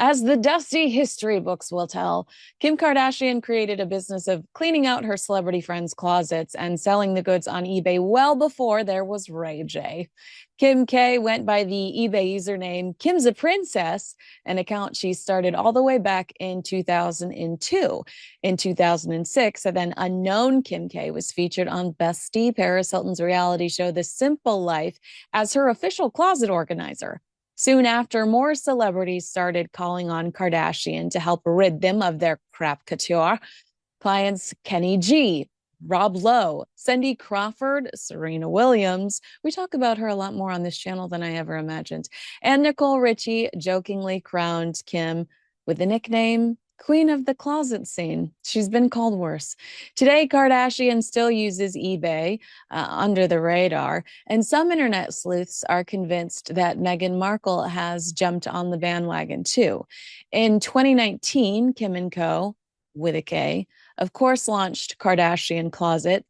As the dusty history books will tell, Kim Kardashian created a business of cleaning out her celebrity friends' closets and selling the goods on eBay well before there was Ray J. Kim K went by the eBay username Kim's a Princess, an account she started all the way back in 2002. In 2006, a then unknown Kim K was featured on Bestie, Paris Hilton's reality show The Simple Life, as her official closet organizer. Soon after, more celebrities started calling on Kardashian to help rid them of their crap couture. Clients Kenny G, Rob Lowe, Cindy Crawford, Serena Williams. We talk about her a lot more on this channel than I ever imagined. And Nicole Richie jokingly crowned Kim with the nickname Queen of the Closet Scene. She's been called worse. Today, Kardashian still uses eBay under the radar, and some internet sleuths are convinced that Meghan Markle has jumped on the bandwagon too. In 2019, Kim & Co., with a K, of course, launched Kardashian Closet,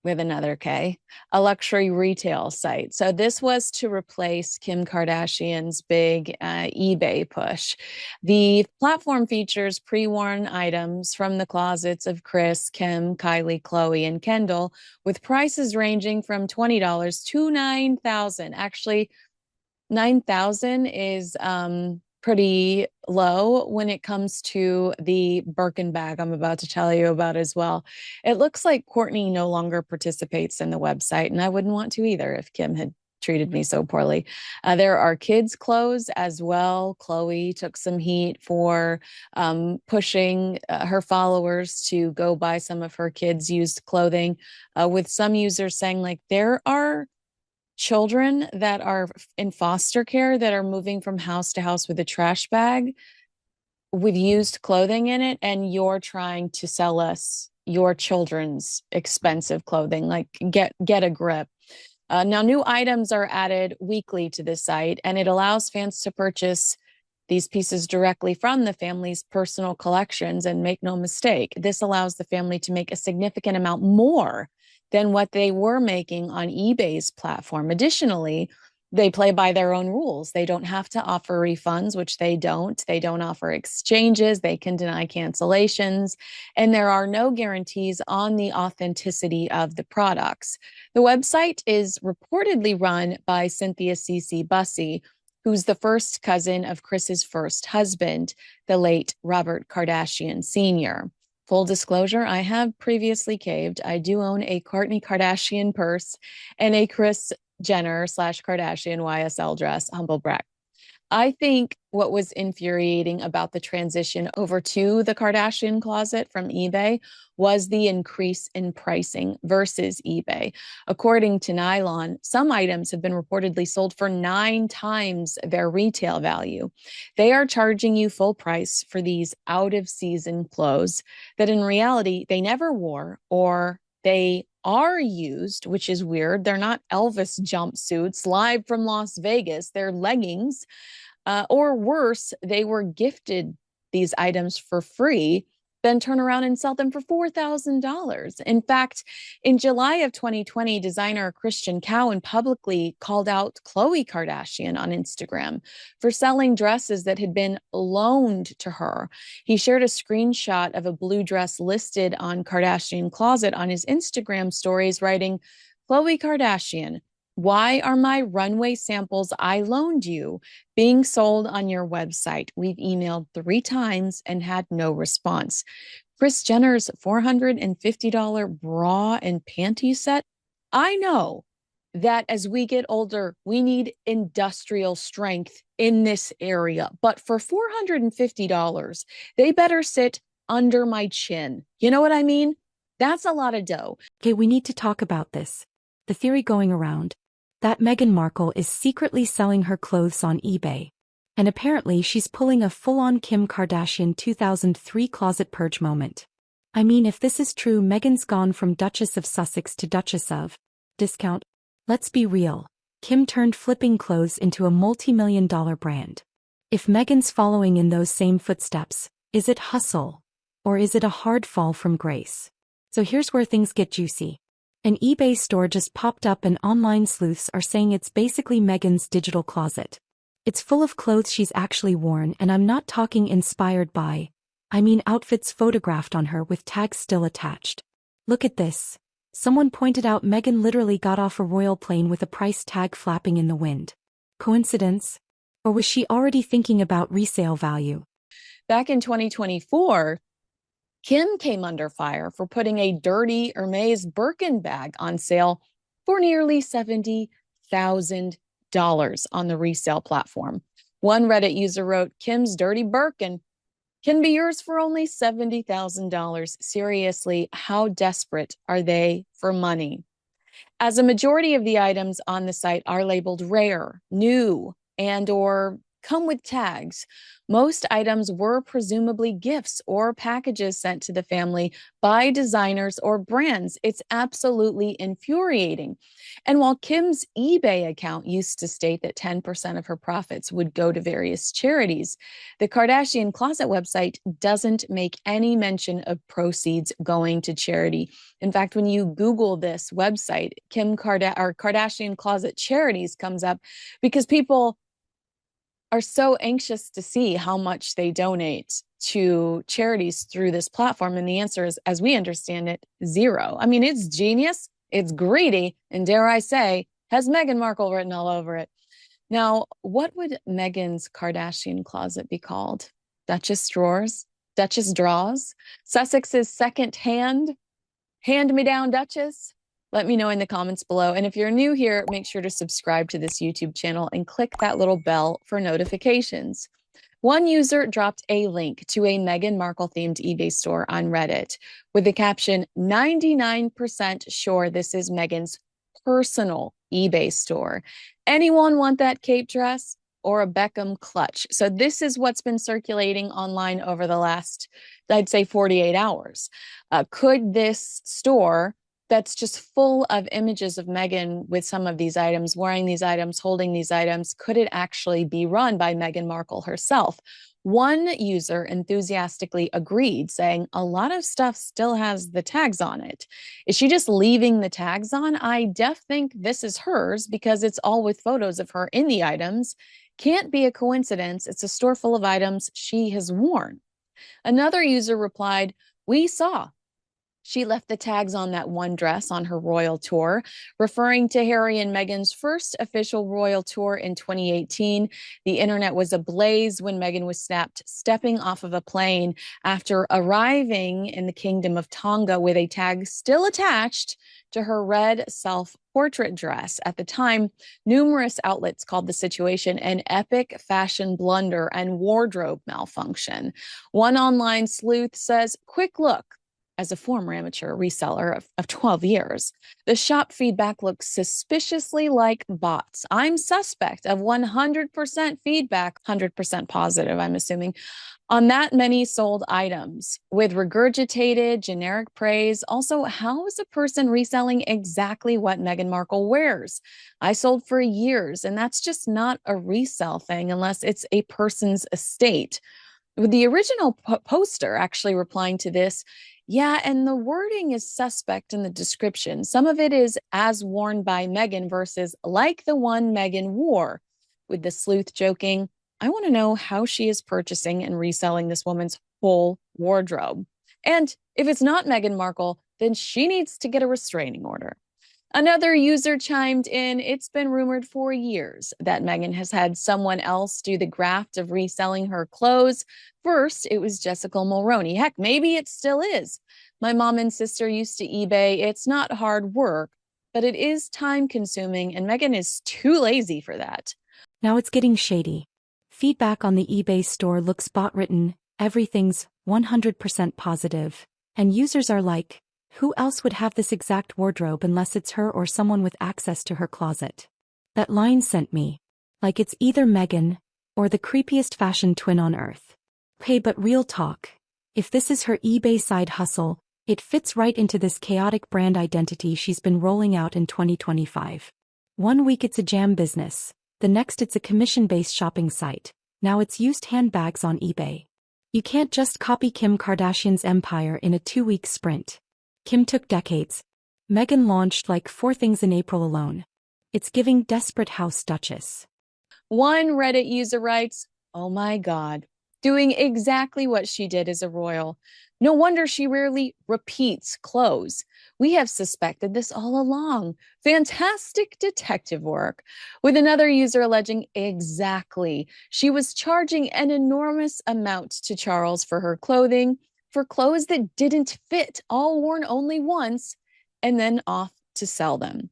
with another K, a luxury retail site. So this was to replace Kim Kardashian's big eBay push. The platform features pre-worn items from the closets of Kris, Kim, Kylie, Khloe, and Kendall, with prices ranging from $20 to $9,000. Actually, $9,000 is pretty low when it comes to the Birkin bag I'm about to tell you about as well. It looks like Kourtney no longer participates in the website, and I wouldn't want to either if Kim had treated me so poorly. There are kids' clothes as well. Khloe took some heat for pushing her followers to go buy some of her kids' used clothing, with some users saying, like, there are children that are in foster care that are moving from house to house with a trash bag with used clothing in it, and you're trying to sell us your children's expensive clothing. Like, get a grip. Now, new items are added weekly to the site, and it allows fans to purchase these pieces directly from the family's personal collections. And make no mistake, this allows the family to make a significant amount more than what they were making on eBay's platform. Additionally, they play by their own rules. They don't have to offer refunds, which they don't. They don't offer exchanges. They can deny cancellations. And there are no guarantees on the authenticity of the products. The website is reportedly run by Cynthia Cece Bussey, who's the first cousin of Kris's first husband, the late Robert Kardashian Sr. Full disclosure, I have previously caved. I do own a Kourtney Kardashian purse and a Kris Jenner / Kardashian YSL dress, humble brag. I think what was infuriating about the transition over to the Kardashian closet from eBay was the increase in pricing versus eBay. According to Nylon, some items have been reportedly sold for 9 times their retail value. They are charging you full price for these out-of-season clothes that in reality they never wore, or they are used, which is weird. They're not Elvis jumpsuits live from Las Vegas. They're leggings. Or worse, they were gifted these items for free, then turn around and sell them for $4,000. In fact, in July of 2020, designer Christian Cowan publicly called out Khloe Kardashian on Instagram for selling dresses that had been loaned to her. He shared a screenshot of a blue dress listed on Kardashian Closet on his Instagram stories, writing, "Khloe Kardashian, why are my runway samples I loaned you being sold on your website? We've emailed 3 times and had no response." Kris Jenner's $450 bra and panty set. I know that as we get older, we need industrial strength in this area. But for $450, they better sit under my chin. You know what I mean? That's a lot of dough. Okay, we need to talk about this. The theory going around that Meghan Markle is secretly selling her clothes on eBay. And apparently she's pulling a full-on Kim Kardashian 2003 closet purge moment. I mean, if this is true, Meghan's gone from Duchess of Sussex to Duchess of discount. Let's be real. Kim turned flipping clothes into a multi-million-dollar brand. If Meghan's following in those same footsteps, is it hustle? Or is it a hard fall from grace? So here's where things get juicy. An eBay store just popped up and online sleuths are saying it's basically Meghan's digital closet. It's full of clothes she's actually worn, and I'm not talking inspired by. I mean outfits photographed on her with tags still attached. Look at this. Someone pointed out Meghan literally got off a royal plane with a price tag flapping in the wind. Coincidence? Or was she already thinking about resale value? Back in 2024, Kim came under fire for putting a dirty Hermes Birkin bag on sale for nearly $70,000 on the resale platform. One Reddit user wrote, "Kim's dirty Birkin can be yours for only $70,000. Seriously, how desperate are they for money?" As a majority of the items on the site are labeled rare, new, and or come with tags, most items were presumably gifts or packages sent to the family by designers or brands. It's absolutely infuriating. And while Kim's eBay account used to state that 10% of her profits would go to various charities, the Kardashian Closet website doesn't make any mention of proceeds going to charity. In fact, when you Google this website, Kardashian Closet Charities comes up because people are so anxious to see how much they donate to charities through this platform. And the answer is, as we understand it, zero. I mean, it's genius, it's greedy, and dare I say, has Meghan Markle written all over it. Now, what would Meghan's Kardashian closet be called? Duchess drawers? Duchess draws? Sussex's second hand-me-down Duchess? Let me know in the comments below. And if you're new here, make sure to subscribe to this YouTube channel and click that little bell for notifications. One user dropped a link to a Meghan Markle themed eBay store on Reddit with the caption, "99% sure this is Meghan's personal eBay store. Anyone want that cape dress or a Beckham clutch?" So this is what's been circulating online over the last, I'd say, 48 hours. Could this store that's just full of images of Meghan with some of these items, wearing these items, holding these items, could it actually be run by Meghan Markle herself? One user enthusiastically agreed, saying a lot of stuff still has the tags on it. Is she just leaving the tags on? I think this is hers because it's all with photos of her in the items. Can't be a coincidence. It's a store full of items she has worn. Another user replied, "We saw. She left the tags on that one dress on her royal tour," referring to Harry and Meghan's first official royal tour in 2018. The internet was ablaze when Meghan was snapped stepping off of a plane after arriving in the Kingdom of Tonga with a tag still attached to her red self-portrait dress. At the time, numerous outlets called the situation an epic fashion blunder and wardrobe malfunction. One online sleuth says, "Quick look." As a former amateur reseller of 12 years, the shop feedback looks suspiciously like bots. I'm suspect of 100% feedback, 100% positive, I'm assuming, on that many sold items with regurgitated generic praise. Also, how is a person reselling exactly what Meghan Markle wears? I sold for years, and that's just not a resell thing unless it's a person's estate. With the original poster actually replying to this, "Yeah, and the wording is suspect in the description. Some of it is as worn by Meghan versus like the one Meghan wore," with the sleuth joking, "I want to know how she is purchasing and reselling this woman's whole wardrobe. And if it's not Meghan Markle, then she needs to get a restraining order." Another user chimed in, "It's been rumored for years that Meghan has had someone else do the graft of reselling her clothes. First, it was Jessica Mulroney. Heck, maybe it still is. My mom and sister used to eBay. It's not hard work, but it is time consuming, and Meghan is too lazy for that." Now it's getting shady. Feedback on the eBay store looks bot-written, everything's 100% positive, and users are like, who else would have this exact wardrobe unless it's her or someone with access to her closet? That line sent me. Like it's either Meghan or the creepiest fashion twin on earth. Hey, but real talk. If this is her eBay side hustle, it fits right into this chaotic brand identity she's been rolling out in 2025. One week it's a jam business, the next it's a commission-based shopping site, now it's used handbags on eBay. You can't just copy Kim Kardashian's empire in a 2-week sprint. Kim took decades. Meghan launched like 4 things in April alone. It's giving desperate house Duchess. One Reddit user writes, "Oh my God, doing exactly what she did as a royal. No wonder she rarely repeats clothes. We have suspected this all along. Fantastic detective work." With another user alleging exactly. She was charging an enormous amount to Charles for her clothing, for clothes that didn't fit, all worn only once, and then off to sell them.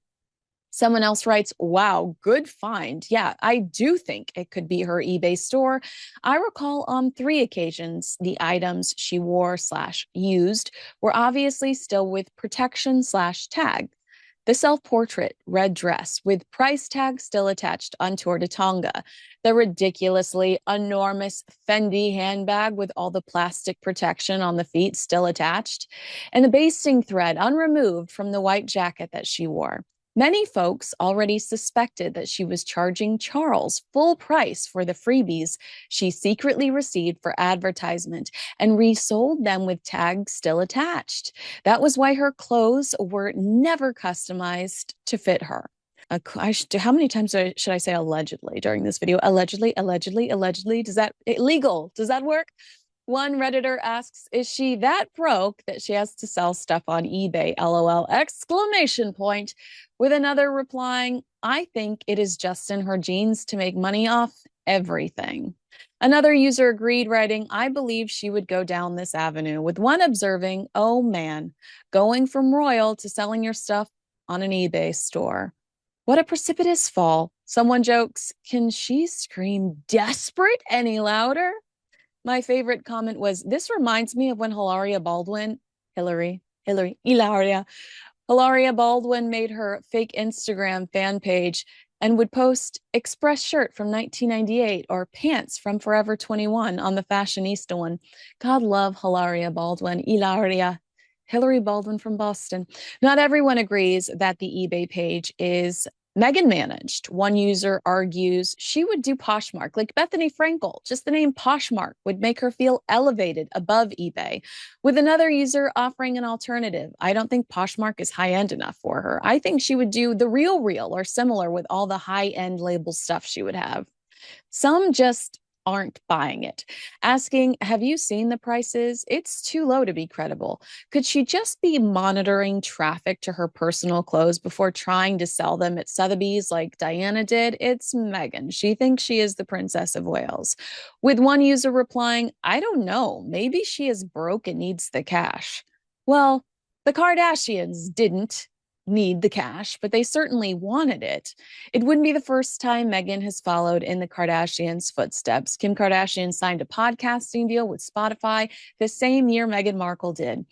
Someone else writes, "Wow, good find. Yeah, I do think it could be her eBay store. I recall on 3 occasions the items she wore slash used were obviously still with protection slash tag. The self-portrait red dress with price tag still attached on Tour de Tonga. The ridiculously enormous Fendi handbag with all the plastic protection on the feet still attached. And the basting thread unremoved from the white jacket that she wore. Many folks already suspected that she was charging Charles full price for the freebies she secretly received for advertisement and resold them with tags still attached. That was why her clothes were never customized to fit her." How many times should I say allegedly during this video? Allegedly, allegedly, allegedly. Does that illegal? Does that work? One Redditor asks, "Is she that broke that she has to sell stuff on eBay? LOL exclamation point." With another replying, "I think it is just in her genes to make money off everything." Another user agreed, writing, "I believe she would go down this avenue." With one observing, "Oh man, going from royal to selling your stuff on an eBay store. What a precipitous fall." Someone jokes, "Can she scream desperate any louder?" My favorite comment was, "This reminds me of when Hilaria Baldwin made her fake Instagram fan page and would post Express shirt from 1998 or pants from Forever 21 on the Fashionista one." God love Hilaria Baldwin. Hillary Baldwin from Boston. Not everyone agrees that the eBay page is Meghan managed. One user argues she would do Poshmark like Bethany Frankel. Just the name Poshmark would make her feel elevated above eBay. With another user offering an alternative, "I don't think Poshmark is high end enough for her. I think she would do the Real or similar with all the high end label stuff she would have." Some just aren't buying it, asking, "Have you seen the prices? It's too low to be credible. Could she just be monitoring traffic to her personal clothes before trying to sell them at Sotheby's like Diana did? It's Meghan. She thinks she is the Princess of Wales." With one user replying, "I don't know. Maybe she is broke and needs the cash." Well, the Kardashians didn't need the cash, but they certainly wanted it. It wouldn't be the first time Meghan has followed in the Kardashians' footsteps. Kim Kardashian signed a podcasting deal with Spotify the same year Meghan Markle did.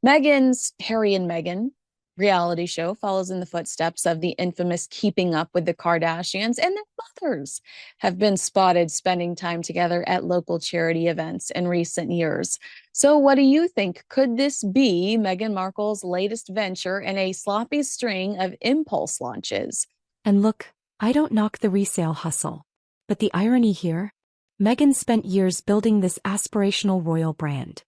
Meghan's Harry and Meghan reality show follows in the footsteps of the infamous Keeping Up with the Kardashians, and their mothers have been spotted spending time together at local charity events in recent years. So, what do you think? Could this be Meghan Markle's latest venture in a sloppy string of impulse launches? And look, I don't knock the resale hustle. But the irony here? Meghan spent years building this aspirational royal brand.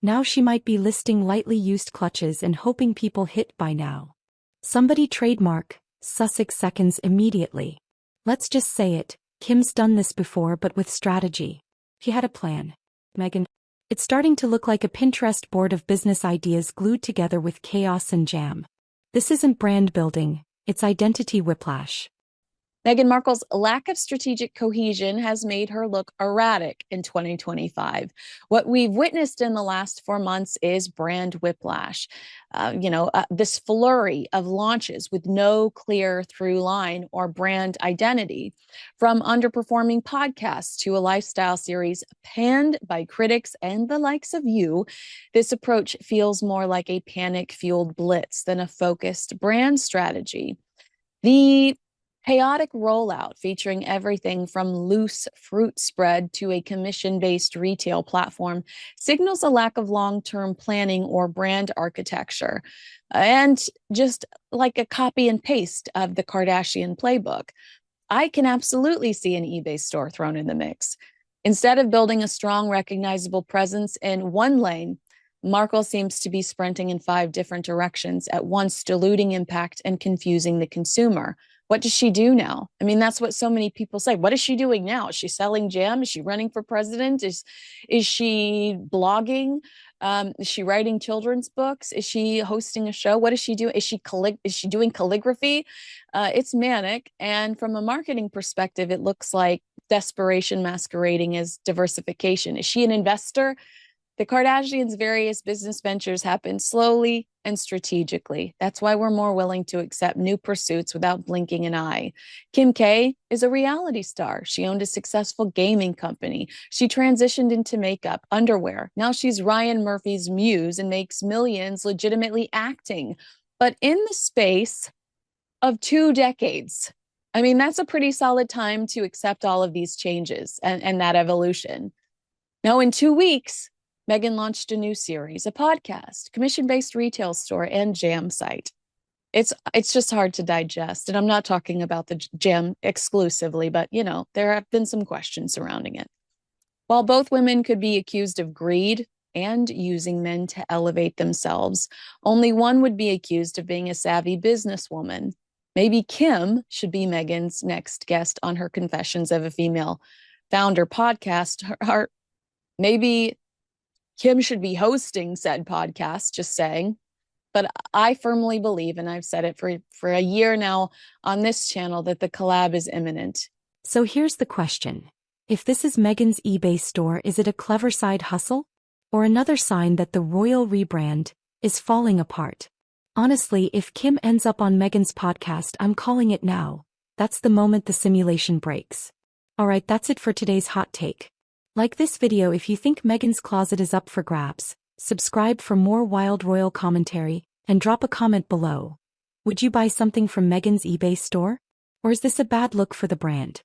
Now she might be listing lightly used clutches and hoping people hit by now. Somebody trademark Sussex seconds immediately. Let's just say it, Kim's done this before but with strategy. He had a plan. Meghan, it's starting to look like a Pinterest board of business ideas glued together with chaos and jam. This isn't brand building, it's identity whiplash. Meghan Markle's lack of strategic cohesion has made her look erratic in 2025. What we've witnessed in the last 4 months is brand whiplash. This flurry of launches with no clear through line or brand identity, from underperforming podcasts to a lifestyle series panned by critics and the likes of you. This approach feels more like a panic-fueled blitz than a focused brand strategy. The chaotic rollout featuring everything from loose fruit spread to a commission-based retail platform signals a lack of long-term planning or brand architecture, and just like a copy and paste of the Kardashian playbook. I can absolutely see an eBay store thrown in the mix. Instead of building a strong, recognizable presence in one lane, Markle seems to be sprinting in 5 different directions at once, diluting impact and confusing the consumer. What does she do now? I mean, that's what so many people say. What is she doing now? Is she selling jam? Is she running for president? Is she blogging? Is she writing children's books? Is she hosting a show? What is she doing? Is she doing calligraphy? It's manic. And from a marketing perspective, it looks like desperation masquerading as diversification. Is she an investor? The Kardashians' various business ventures happen slowly and strategically. That's why we're more willing to accept new pursuits without blinking an eye. Kim K is a reality star. She owned a successful gaming company. She transitioned into makeup, underwear. Now she's Ryan Murphy's muse and makes millions legitimately acting. But in the space of 2 decades, I mean, that's a pretty solid time to accept all of these changes and that evolution. Now, in 2 weeks, Meghan launched a new series, a podcast, commission-based retail store, and jam site. It's just hard to digest. And I'm not talking about the jam exclusively, but there have been some questions surrounding it. While both women could be accused of greed and using men to elevate themselves, only one would be accused of being a savvy businesswoman. Maybe Kim should be Meghan's next guest on her Confessions of a Female Founder podcast. Maybe Kim should be hosting said podcast, just saying. But I firmly believe, and I've said it for a year now on this channel, that the collab is imminent. So here's the question. If this is Meghan's eBay store, is it a clever side hustle? Or another sign that the royal rebrand is falling apart? Honestly, if Kim ends up on Meghan's podcast, I'm calling it now. That's the moment the simulation breaks. Alright, that's it for today's hot take. Like this video if you think Meghan's closet is up for grabs, subscribe for more wild royal commentary, and drop a comment below. Would you buy something from Meghan's eBay store? Or is this a bad look for the brand?